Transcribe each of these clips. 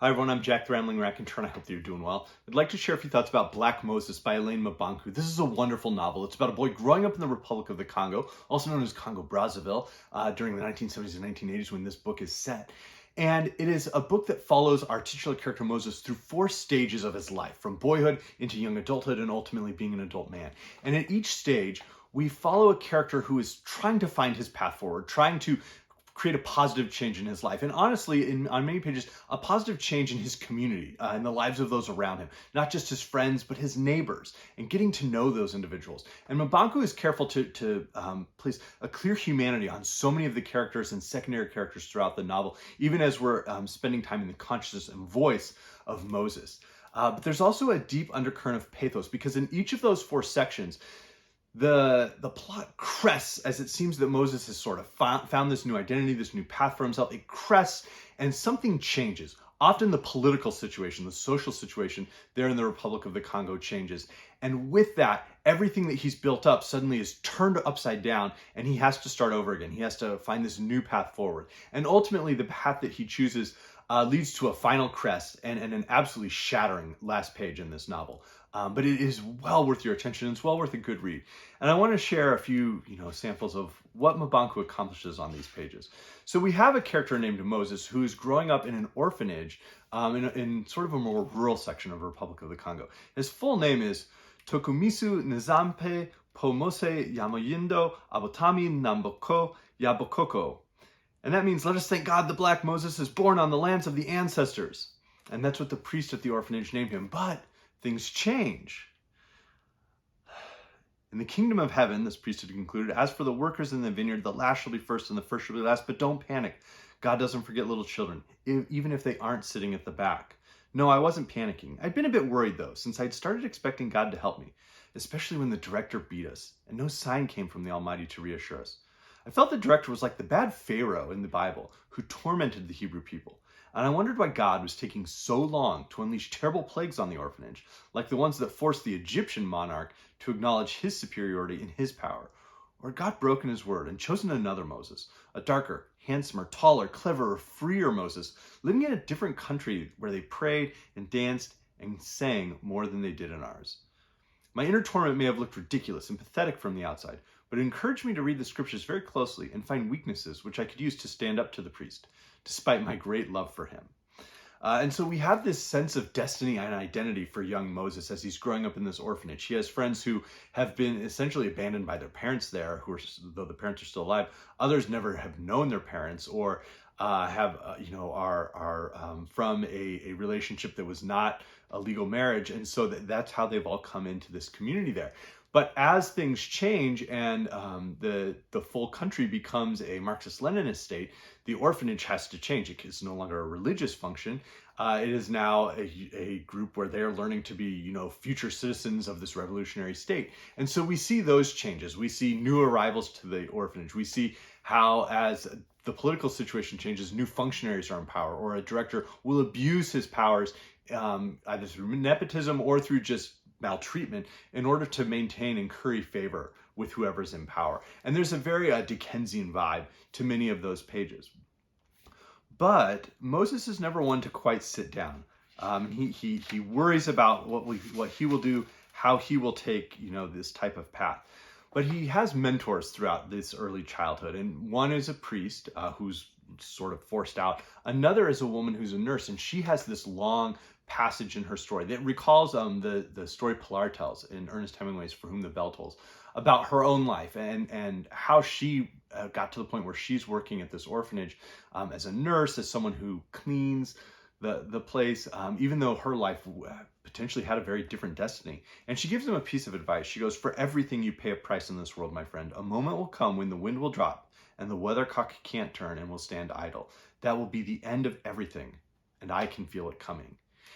Hi everyone, I'm Jack the Rambling Raconteur, and I hope that you're doing well. I'd like to share a few thoughts about Black Moses by Alain Mabanckou. This is a wonderful novel. It's about a boy growing up in the Republic of the Congo, also known as Congo-Brazzaville, during the 1970s and 1980s when this book is set. And it is a book that follows our titular character Moses through 4 stages of his life, from boyhood into young adulthood and ultimately being an adult man. And at each stage, we follow a character who is trying to find his path forward, trying to create a positive change in his life. And honestly, on many pages, a positive change in his community, in the lives of those around him, not just his friends, but his neighbors, and getting to know those individuals. And Mabanckou is careful to place a clear humanity on so many of the characters and secondary characters throughout the novel, even as we're spending time in the consciousness and voice of Moses. But there's also a deep undercurrent of pathos, because in each of those 4 sections, the plot crests as it seems that Moses has sort of found this new identity, this new path for himself. It crests and something changes. Often the political situation, the social situation there in the Republic of the Congo changes. And with that, everything that he's built up suddenly is turned upside down, and he has to start over again. He has to find this new path forward. And ultimately, the path that he chooses leads to a final crest and an absolutely shattering last page in this novel. But it is well worth your attention. It's well worth a good read. And I want to share a few, samples of what Mabanckou accomplishes on these pages. So we have a character named Moses who is growing up in an orphanage in sort of a more rural section of the Republic of the Congo. His full name is Tokumisu Nizampe Pomose Yamoyindo Abotami Namboko Yabokoko. And that means, let us thank God the Black Moses is born on the lands of the ancestors. And that's what the priest at the orphanage named him. But things change. In the kingdom of heaven, this priest had concluded, as for the workers in the vineyard, the last shall be first and the first shall be last. But don't panic. God doesn't forget little children, even if they aren't sitting at the back. No, I wasn't panicking. I'd been a bit worried, though, since I'd started expecting God to help me, especially when the director beat us, and no sign came from the Almighty to reassure us. I felt the director was like the bad Pharaoh in the Bible who tormented the Hebrew people. And I wondered why God was taking so long to unleash terrible plagues on the orphanage, like the ones that forced the Egyptian monarch to acknowledge his superiority and his power. Or had God broken his word and chosen another Moses, a darker, handsomer, taller, cleverer, freer Moses, living in a different country where they prayed and danced and sang more than they did in ours. My inner torment may have looked ridiculous and pathetic from the outside, but it encouraged me to read the scriptures very closely and find weaknesses which I could use to stand up to the priest, despite my great love for him. And so we have this sense of destiny and identity for young Moses as he's growing up in this orphanage. He has friends who have been essentially abandoned by their parents there, though the parents are still alive. Others never have known their parents or are from a relationship that was not a legal marriage. And so that's how they've all come into this community there. But as things change and the full country becomes a Marxist-Leninist state, the orphanage has to change. It's no longer a religious function. It is now a group where they're learning to be, future citizens of this revolutionary state. And so we see those changes. We see new arrivals to the orphanage. We see how, as the political situation changes, new functionaries are in power, or a director will abuse his powers either through nepotism or through just maltreatment in order to maintain and curry favor with whoever's in power. And there's a very Dickensian vibe to many of those pages. But Moses is never one to quite sit down. He worries about what he will do, how he will take this type of path. But he has mentors throughout this early childhood, and one is a priest who's sort of forced out. Another is a woman who's a nurse, and she has this long passage in her story that recalls the story Pilar tells in Ernest Hemingway's For Whom the Bell Tolls, about her own life and how she got to the point where she's working at this orphanage as a nurse, as someone who cleans the place, even though her life potentially had a very different destiny. And she gives him a piece of advice. She goes, "For everything you pay a price in this world, my friend, a moment will come when the wind will drop and the weathercock can't turn and will stand idle. That will be the end of everything, and I can feel it coming."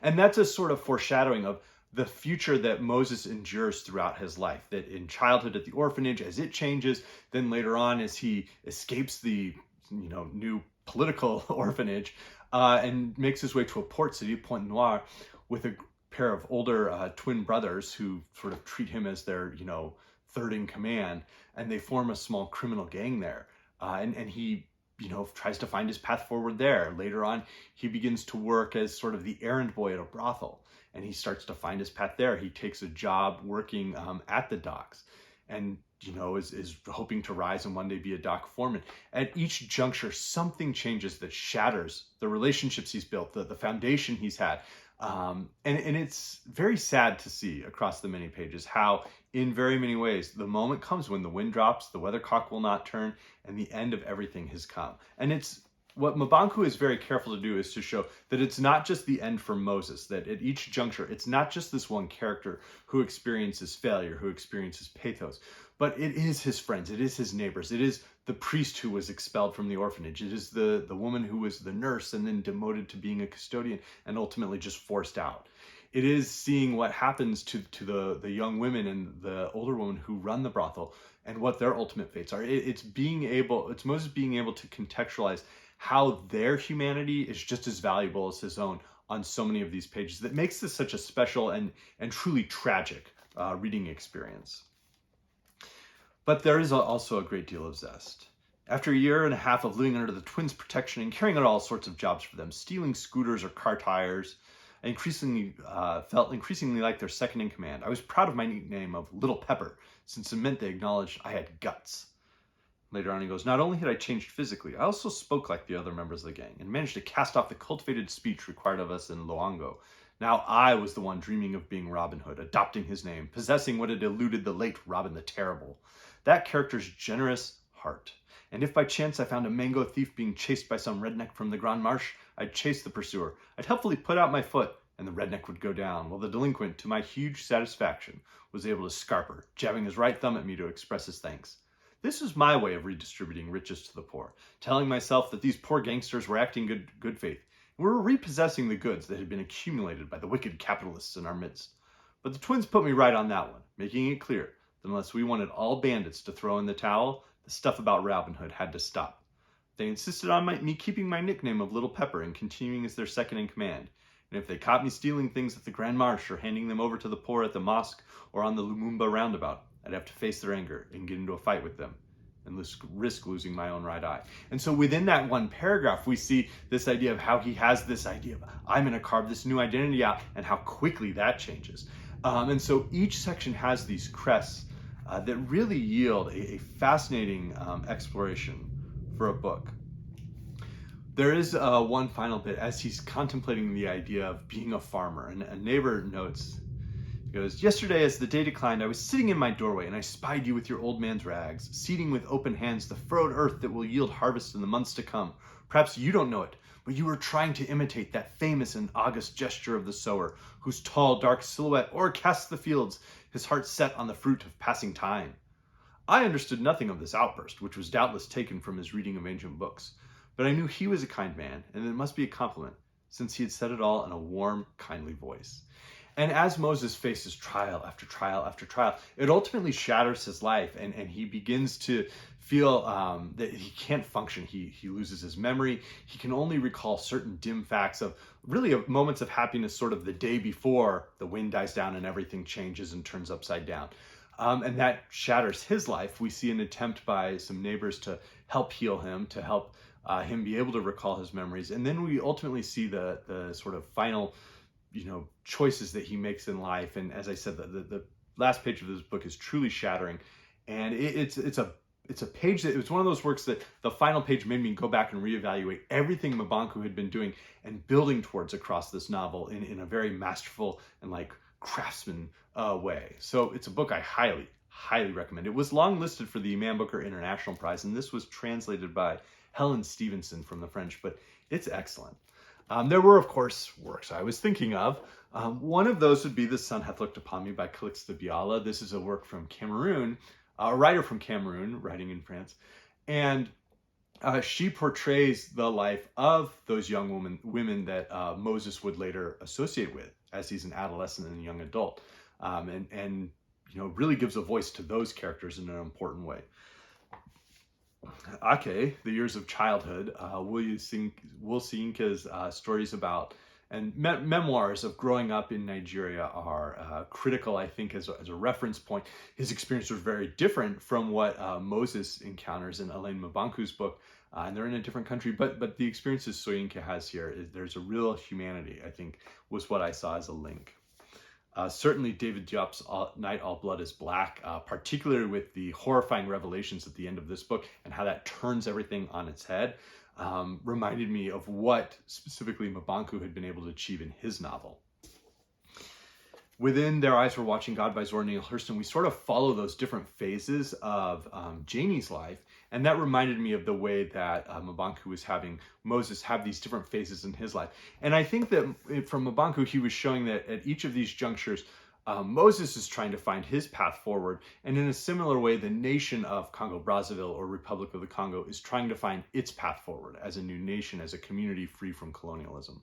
And that's a sort of foreshadowing of the future that Moses endures throughout his life, that in childhood at the orphanage, as it changes, then later on as he escapes the new political orphanage and makes his way to a port city, Pointe Noire, with a pair of older twin brothers who sort of treat him as their, third in command, and they form a small criminal gang there. And he tries to find his path forward there. Later on, he begins to work as sort of the errand boy at a brothel, and he starts to find his path there. He takes a job working at the docks, and is hoping to rise and one day be a dock foreman. At each juncture, something changes that shatters the relationships he's built, the foundation he's had. And it's very sad to see across the many pages how, in very many ways, the moment comes when the wind drops, the weathercock will not turn, and the end of everything has come. And it's what Mabanckou is very careful to do is to show that it's not just the end for Moses, that at each juncture, it's not just this one character who experiences failure, who experiences pathos, but it is his friends, it is his neighbors, it is the priest who was expelled from the orphanage, it is the woman who was the nurse and then demoted to being a custodian and ultimately just forced out. It is seeing what happens to the young women and the older women who run the brothel and what their ultimate fates are. It's Moses being able to contextualize how their humanity is just as valuable as his own on so many of these pages that makes this such a special and truly tragic reading experience. But there is also a great deal of zest. After a year and a half of living under the twins' protection and carrying out all sorts of jobs for them, stealing scooters or car tires, I felt increasingly like their second in command. I was proud of my nickname of Little Pepper, since it meant they acknowledged I had guts. Later on he goes, not only had I changed physically, I also spoke like the other members of the gang and managed to cast off the cultivated speech required of us in Loango. Now I was the one dreaming of being Robin Hood, adopting his name, possessing what had eluded the late Robin the Terrible. That character's generous heart. And if by chance I found a mango thief being chased by some redneck from the Grand Marche, I'd chase the pursuer. I'd helpfully put out my foot, and the redneck would go down, while the delinquent, to my huge satisfaction, was able to scarper, jabbing his right thumb at me to express his thanks. This was my way of redistributing riches to the poor, telling myself that these poor gangsters were acting good faith, and were repossessing the goods that had been accumulated by the wicked capitalists in our midst. But the twins put me right on that one, making it clear that unless we wanted all bandits to throw in the towel, the stuff about Robin Hood had to stop. They insisted on me keeping my nickname of Little Pepper and continuing as their second in command. And if they caught me stealing things at the Grand Marche or handing them over to the poor at the mosque or on the Lumumba roundabout, I'd have to face their anger and get into a fight with them and risk losing my own right eye. And so within that one paragraph, we see this idea of how he has this idea of, I'm going to carve this new identity out, and how quickly that changes. And so each section has these crests that really yield a fascinating exploration for a book. There is one final bit as he's contemplating the idea of being a farmer, and a neighbor notes, he goes, yesterday as the day declined, I was sitting in my doorway and I spied you with your old man's rags, seeding with open hands the furrowed earth that will yield harvest in the months to come. Perhaps you don't know it, but you were trying to imitate that famous and august gesture of the sower, whose tall dark silhouette o'ercasts the fields, his heart set on the fruit of passing time. I understood nothing of this outburst, which was doubtless taken from his reading of ancient books, but I knew he was a kind man, and it must be a compliment, since he had said it all in a warm, kindly voice. And as Moses faces trial after trial after trial, it ultimately shatters his life, and he begins to feel that he can't function. He loses his memory. He can only recall certain dim facts of really moments of happiness sort of the day before the wind dies down and everything changes and turns upside down. And that shatters his life. We see an attempt by some neighbors to help heal him, to help him be able to recall his memories. And then we ultimately see the sort of final choices that he makes in life. And as I said, the last page of this book is truly shattering. And it's a page that, it was one of those works that the final page made me go back and reevaluate everything Mabanckou had been doing and building towards across this novel in a very masterful and craftsman way. So it's a book I highly recommend. It was long listed for the Man Booker International Prize, and this was translated by Helen Stevenson from the French, but it's excellent. There were, of course, works I was thinking of. One of those would be The Sun Hath Looked Upon Me by Calixte Biala. This is a work from Cameroon, a writer from Cameroon, writing in France. And she portrays the life of those young women that Moses would later associate with as he's an adolescent and a young adult. And really gives a voice to those characters in an important way. Ake, The Years of Childhood, Wole Soyinka's stories about and memoirs of growing up in Nigeria are critical, I think, as a reference point. His experience was very different from what Moses encounters in Alain Mabanckou's book. and they're in a different country, but the experiences Soyinka has here, there's a real humanity, I think, was what I saw as a link. Certainly David Diop's Night All Blood is Black, particularly with the horrifying revelations at the end of this book and how that turns everything on its head, reminded me of what specifically Mabanckou had been able to achieve in his novel. Within Their Eyes Were Watching God by Zora Neale Hurston, we sort of follow those different phases of Janie's life, and that reminded me of the way that Mabanckou was having Moses have these different phases in his life. And I think that from Mabanckou, he was showing that at each of these junctures, Moses is trying to find his path forward, and in a similar way, the nation of Congo-Brazzaville, or Republic of the Congo, is trying to find its path forward as a new nation, as a community free from colonialism.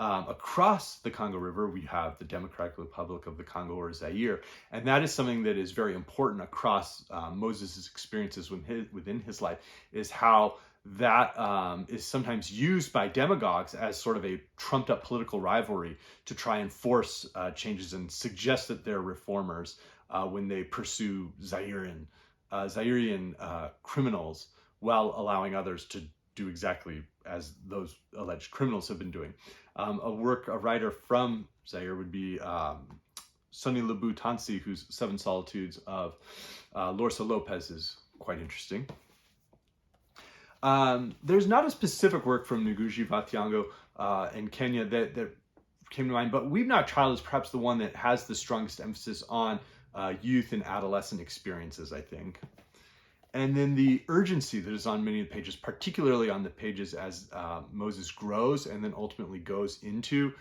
Across the Congo River, we have the Democratic Republic of the Congo, or Zaire, and that is something that is very important across Moses' experiences within his life, is how that is sometimes used by demagogues as sort of a trumped-up political rivalry to try and force changes and suggest that they're reformers when they pursue Zairean criminals while allowing others to do exactly as those alleged criminals have been doing. A writer from Zaire would be Sony Labou Tansi, whose Seven Solitudes of Lorsa Lopez is quite interesting. There's not a specific work from Ngūgī va Thiong'o in Kenya that came to mind, but Weep Not Child is perhaps the one that has the strongest emphasis on youth and adolescent experiences, I think. And then the urgency that is on many of the pages, particularly on the pages as Moses grows and then ultimately goes into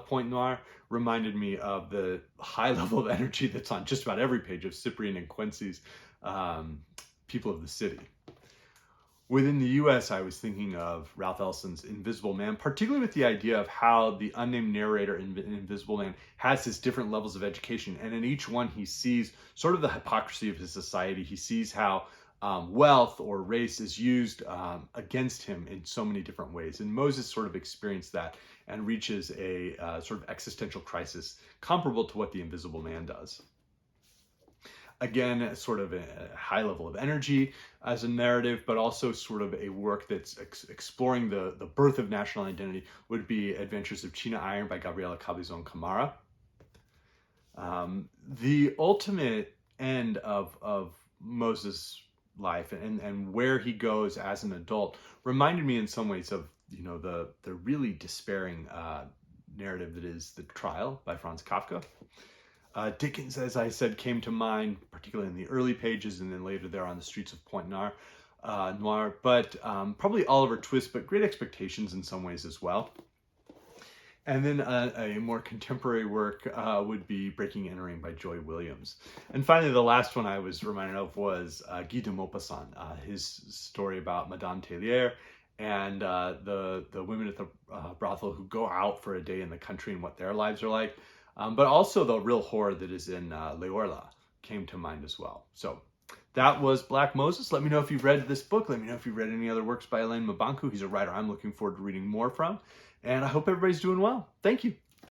Pointe Noire, reminded me of the high level of energy that's on just about every page of Cyprian and Quincy's People of the City. Within the US, I was thinking of Ralph Ellison's Invisible Man, particularly with the idea of how the unnamed narrator in Invisible Man has his different levels of education. And in each one, he sees sort of the hypocrisy of his society. He sees how wealth or race is used against him in so many different ways. And Moses sort of experienced that and reaches a sort of existential crisis comparable to what the Invisible Man does. Again, sort of a high level of energy as a narrative, but also sort of a work that's exploring the birth of national identity would be Adventures of China Iron by Gabriela Cabezon Camara. The ultimate end of Moses' life and where he goes as an adult reminded me in some ways of, you know, the really despairing narrative that is The Trial by Franz Kafka. Dickens, as I said, came to mind, particularly in the early pages and then later there on the streets of Pointe Noire, but probably Oliver Twist, but Great Expectations in some ways as well. And then a more contemporary work would be Breaking and Entering by Joy Williams. And finally, the last one I was reminded of was Guy de Maupassant, his story about Madame Tellier and the women at the brothel who go out for a day in the country and what their lives are like. But also the real horror that is in Leorla came to mind as well. So that was Black Moses. Let me know if you've read this book. Let me know if you've read any other works by Alain Mabanckou. He's a writer I'm looking forward to reading more from. And I hope everybody's doing well. Thank you.